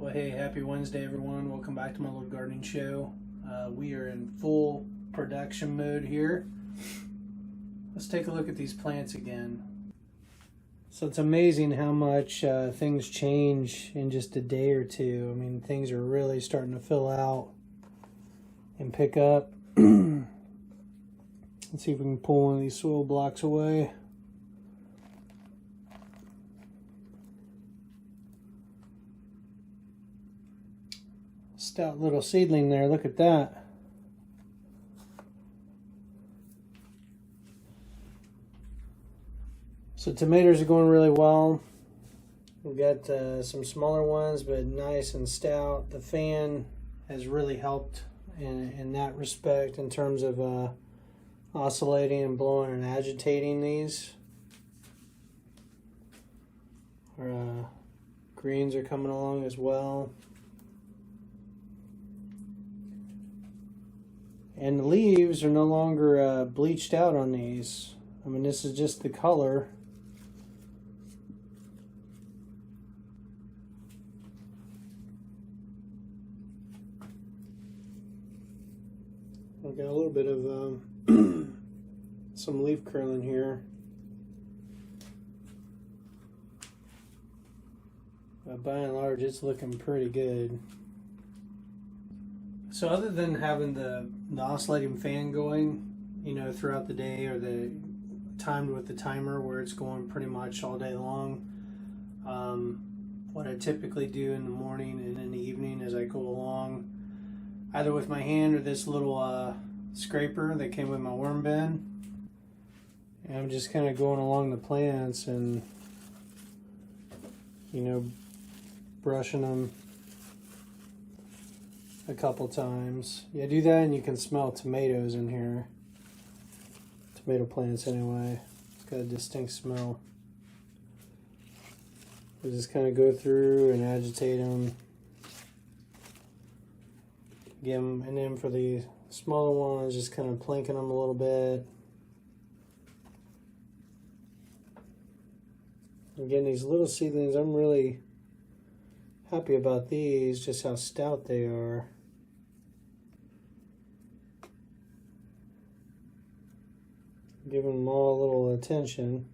Well, hey, happy Wednesday, everyone. Welcome back to my little gardening show. We are in full production mode here. Let's take a look at these plants again. So it's amazing how much things change in just a day or two. I mean, things are really starting to fill out and pick up. Let's see if we can pull one of these soil blocks away. Stout little seedling there, look at that. So tomatoes are going really well. We've got some smaller ones, but nice and stout. The fan has really helped in that respect in terms of oscillating and blowing and agitating these. Our greens are coming along as well. And the leaves are no longer bleached out on these. I mean, this is just the color. I've got a little bit of some leaf curling here. But by and large, it's looking pretty good. So other than having the oscillating fan going, you know, throughout the day, or the timed with the timer where it's going pretty much all day long, what I typically do in the morning and in the evening as I go along, either with my hand or this little scraper that came with my worm bin, and I'm just kind of going along the plants and, you know, brushing them a couple times. Yeah, do that and you can smell tomatoes in here. Tomato plants anyway. It's got a distinct smell. We just kind of go through and agitate them. Give them, and then for the smaller ones, just kind of plinking them a little bit. Again, these little seedlings, I'm really happy about these, just how stout they are. Giving them all a little attention.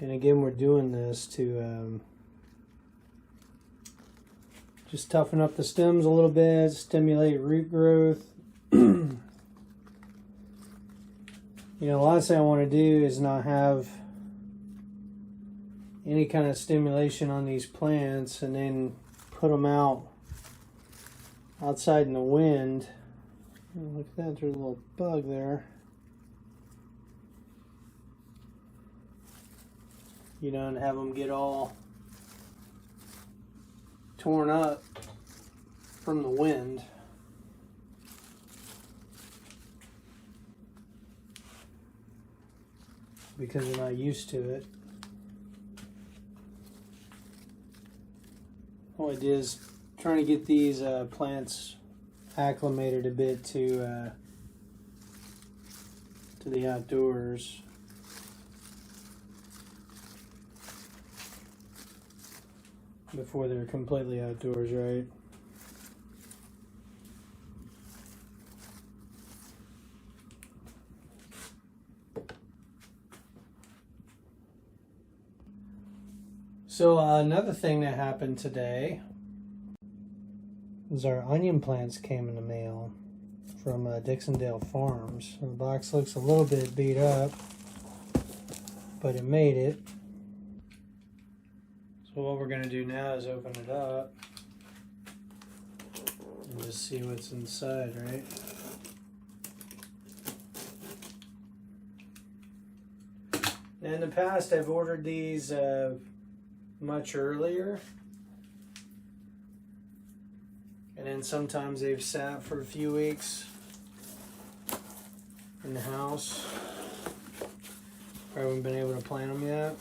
And again, we're doing this to just toughen up the stems a little bit, stimulate root growth. You know, the last thing I want to do is not have any kind of stimulation on these plants and then put them outside in the wind. Oh, look at that, there's a little bug there. You know, and have them get all torn up from the wind. Because they're not used to it. All I did is trying to get these plants acclimated a bit to the outdoors. Before they're completely outdoors, right? So another thing that happened today is our onion plants came in the mail from Dixondale Farms. The box looks a little bit beat up, but it made it. So what we're going to do now is open it up and just see what's inside, right? Now in the past, I've ordered these much earlier, and then sometimes they've sat for a few weeks in the house. I haven't been able to plant them yet.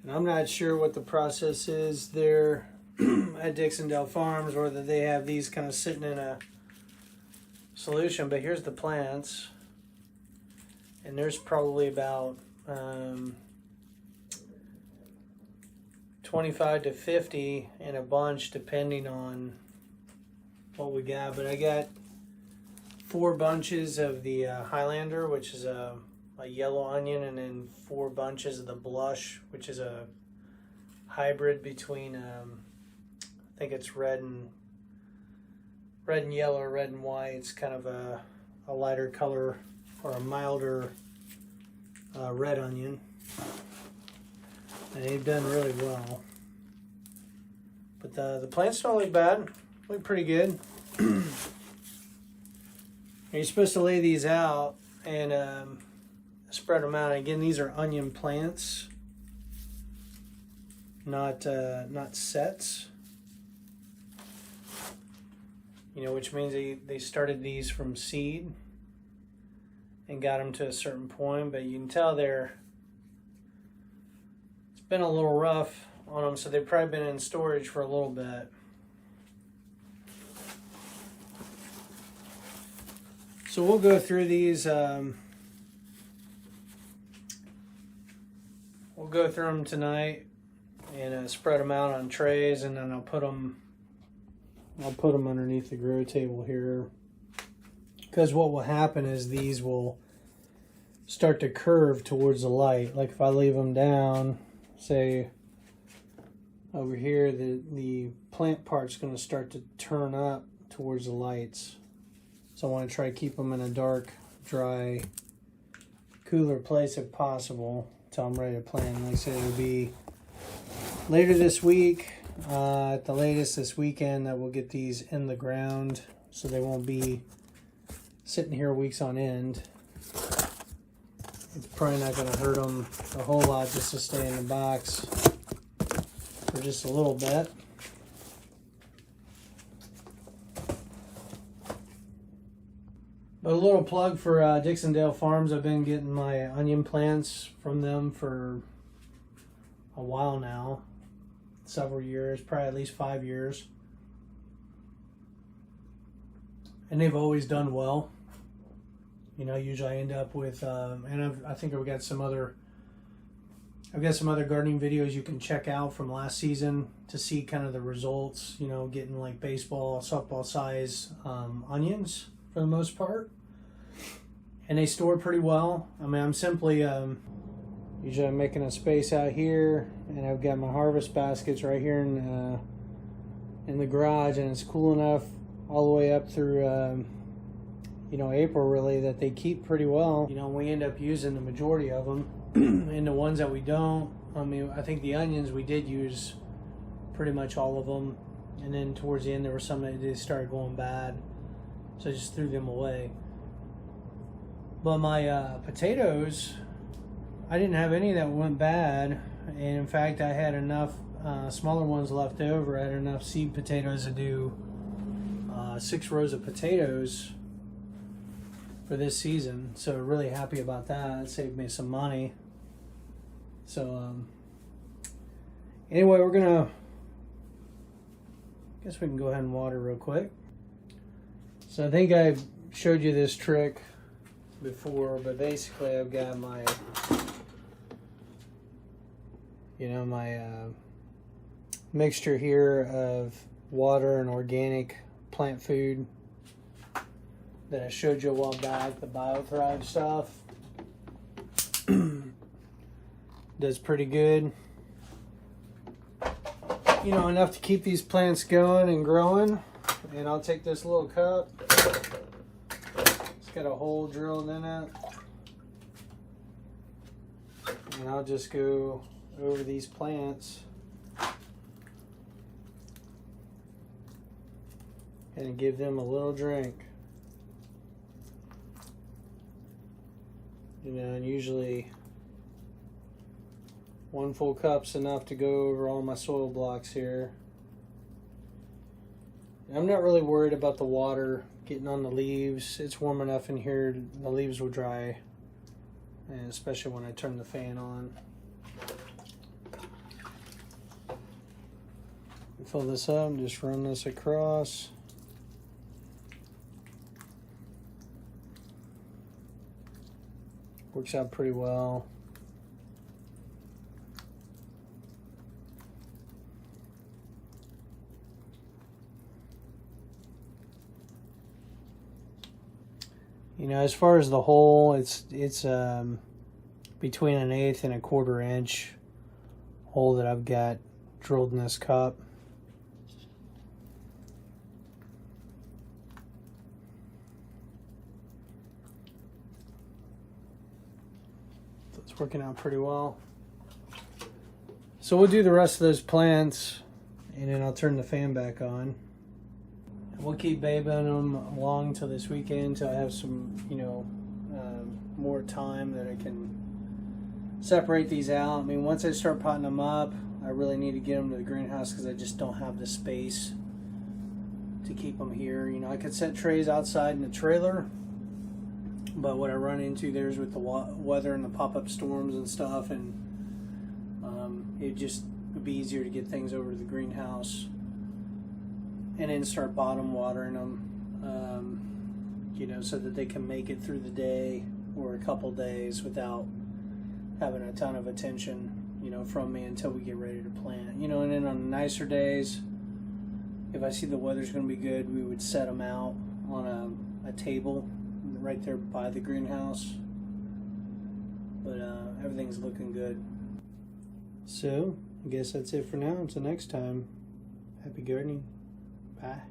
And I'm not sure what the process is there at Dixondale Farms, whether they have these kind of sitting in a solution, but here's the plants. And there's probably about 25 to 50 in a bunch, depending on what we got. But I got 4 bunches of the Highlander, which is a yellow onion, and then 4 bunches of the Blush, which is a hybrid between I think it's red and yellow, or red and white. It's kind of a lighter color, or a milder red onion, and they've done really well. But the plants don't look bad, look pretty good. You're supposed to lay these out and spread them out. Again, these are onion plants, not sets. You know, which means they started these from seed and got them to a certain point, but you can tell it's been a little rough on them, so they've probably been in storage for a little bit. So we'll go through these. We'll go through them tonight and spread them out on trays, and then I'll put them underneath the grow table here. Because what will happen is these will start to curve towards the light. Like if I leave them down, say over here, the plant part's going to start to turn up towards the lights. So I want to try to keep them in a dark, dry, cooler place if possible until I'm ready to plant. Like I said, it'll be later this week, at the latest this weekend, that we'll get these in the ground, so they won't be sitting here weeks on end. It's probably not going to hurt them a whole lot just to stay in the box for just a little bit. But a little plug for Dixondale Farms. I've been getting my onion plants from them for a while now. Several years, probably at least 5 years. And they've always done well. You know, usually I end up with, and I think I've got some other gardening videos you can check out from last season to see kind of the results. You know, getting like baseball, softball size onions for the most part. And they store pretty well. I mean, I'm simply, usually I'm making a space out here, and I've got my harvest baskets right here in the garage, and it's cool enough all the way up through, you know, April really, that they keep pretty well. You know, we end up using the majority of them. And the ones that we don't, I mean, I think the onions we did use pretty much all of them. And then towards the end there were some that just started going bad, so I just threw them away. But my potatoes, I didn't have any that went bad. And in fact, I had enough smaller ones left over. I had enough seed potatoes to do 6 rows of potatoes for this season. So really happy about that. It saved me some money. So anyway, I guess we can go ahead and water real quick. So I think I showed you this trick before, but basically I've got my, you know, my mixture here of water and organic plant food that I showed you a while back, the BioThrive stuff. Does pretty good. You know, enough to keep these plants going and growing. And I'll take this little cup. It's got a hole drilled in it. And I'll just go over these plants and give them a little drink. You know, and usually 1 full cup's enough to go over all my soil blocks here. I'm not really worried about the water getting on the leaves. It's warm enough in here, the leaves will dry, and especially when I turn the fan on. fill this up and just run this across. Works out pretty well. You know, as far as the hole, it's between an 1/8 and a 1/4 inch hole that I've got drilled in this cup. So it's working out pretty well. So we'll do the rest of those plants, and then I'll turn the fan back on. We'll keep babying them along till this weekend, till I have some, more time that I can separate these out. I mean, once I start potting them up, I really need to get them to the greenhouse because I just don't have the space to keep them here. You know, I could set trays outside in the trailer, but what I run into there is with the weather and the pop-up storms and stuff, and it just would be easier to get things over to the greenhouse and then start bottom watering them, so that they can make it through the day or a couple days without having a ton of attention, from me until we get ready to plant. And then on nicer days, if I see the weather's going to be good, we would set them out on a table right there by the greenhouse. But everything's looking good. So, I guess that's it for now. Until next time, happy gardening. Bye.